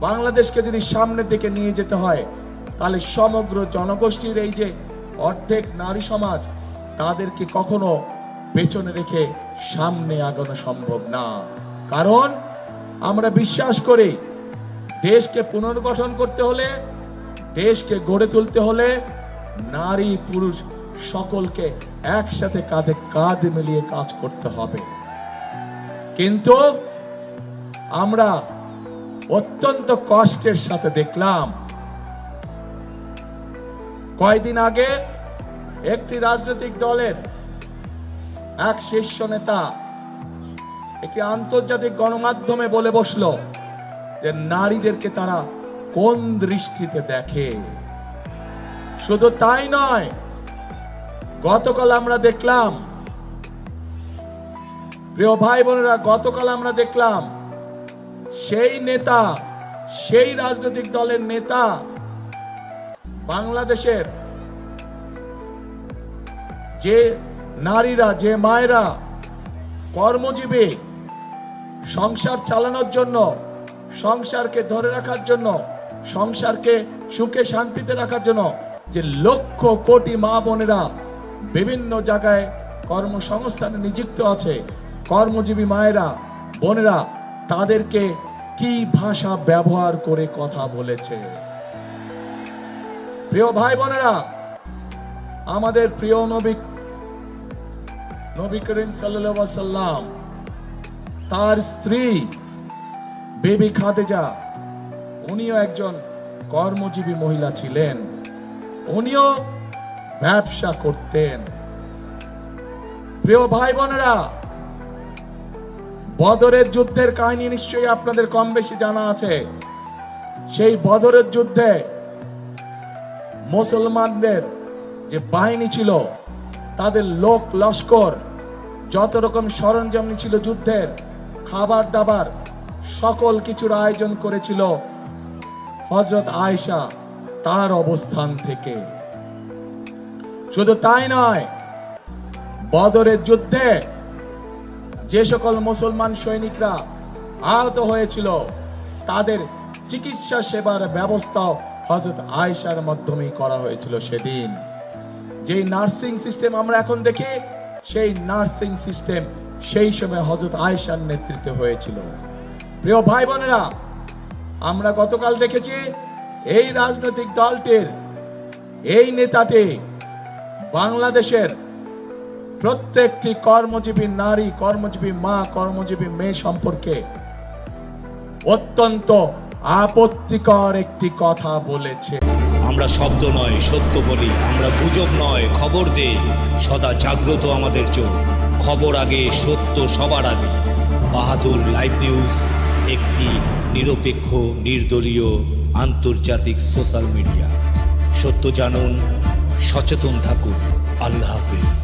বাংলাদেশকে যদি সামনের দিকে নিয়ে যেতে হয়, তাহলে সমগ্র জনগোষ্ঠীর এই যে অর্ধেক নারী সমাজ, তাদেরকে কখনো পেছনে রেখে সামনে আগানো সম্ভব না। কারণ আমরা বিশ্বাস করি, দেশকে পুনর্গঠন করতে হলে, দেশকে গড়ে তুলতে হলে নারী পুরুষ সকলকে একসাথে কাঁধে কাঁধ মিলিয়ে কাজ করতে হবে। কিন্তু আমরা অত্যন্ত কষ্টের সাথে দেখলাম, কয়েকদিন আগে একটি রাজনৈতিক দলের এক শীর্ষ নেতা একটি আন্তর্জাতিক গণমাধ্যমে বলে বসলো যে নারীদেরকে তারা কোন দৃষ্টিতে দেখে। শুধু তাই নয়, গতকাল আমরা দেখলাম, প্রিয় ভাই বোনেরা, গতকাল আমরা দেখলাম সেই নেতা, সেই রাজনৈতিক দলের নেতা বাংলাদেশের যে নারীরা, যে মায়েরা কর্মজীবী, সংসার চালানোর জন্য, সংসারকে ধরে রাখার জন্য, সংসারকে সুখে শান্তিতে রাখার জন্য যে লক্ষ কোটি মা বোনেরা বিভিন্ন জায়গায় কর্মসংস্থানে নিযুক্ত আছে, কর্মজীবী মায়েরা বোনেরা, তাদেরকে কি ভাষা ব্যবহার করে কথা বলেছে। প্রিয় ভাই বোনেরা, আমাদের প্রিয় নবী করিম সাল্লাল্লাহু আলাইহি ওয়াসাল্লাম, তার স্ত্রী বিবি খাদিজা, উনিও একজন কর্মজীবী মহিলা ছিলেন, উনিও ব্যবসা করতেন। প্রিয় ভাই বোনেরা, বদরের যুদ্ধের কাহিনী নিশ্চয়ই আপনাদের কম বেশি জানা আছে। সেই বদরের যুদ্ধে মুসলমানদের যে বাহিনী ছিল, তাদের লোক লস্কর, যত রকম সরঞ্জাম ছিল যুদ্ধের, খাবার দাবার, সকল কিছুর আয়োজন করেছিল হযরত আয়েশা তার অবস্থান থেকে। শুধু তাই নয়, বদরের যুদ্ধে যে সকল মুসলমান সৈনিকরা আহত হয়েছিল, তাদের চিকিৎসা সেবার ব্যবস্থা হযরত আয়েশার মাধ্যমেই করা হয়েছিল। সেদিন যে নার্সিং সিস্টেম আমরা এখন দেখি, সেই নার্সিং সিস্টেম সেই সময় হযরত আয়েশার নেতৃত্বে হয়েছিল। প্রিয় ভাই বোনেরা, আমরা গতকাল দেখেছি এই রাজনৈতিক দলটির এই নেতাটি বাংলাদেশের প্রত্যেকটি কর্মজীবী নারী, কর্মজীবী মা, কর্মজীবী মেয়ে সম্পর্কে অত্যন্ত আপত্তিকর একটি কথা বলেছে। আমরা শব্দ নয় সত্য বলি, আমরা গুজব নয় খবর দেই, সদা জাগ্রত আমাদের চোখ, খবর আগে, সত্য সবার আগে। বাহাদুর লাইভ নিউজ একটি নিরপেক্ষ, নির্দলীয়, আন্তর্জাতিক সোশ্যাল মিডিয়া। সত্য জানুন, সচেতন থাকুন। আল্লাহ হাফেজ।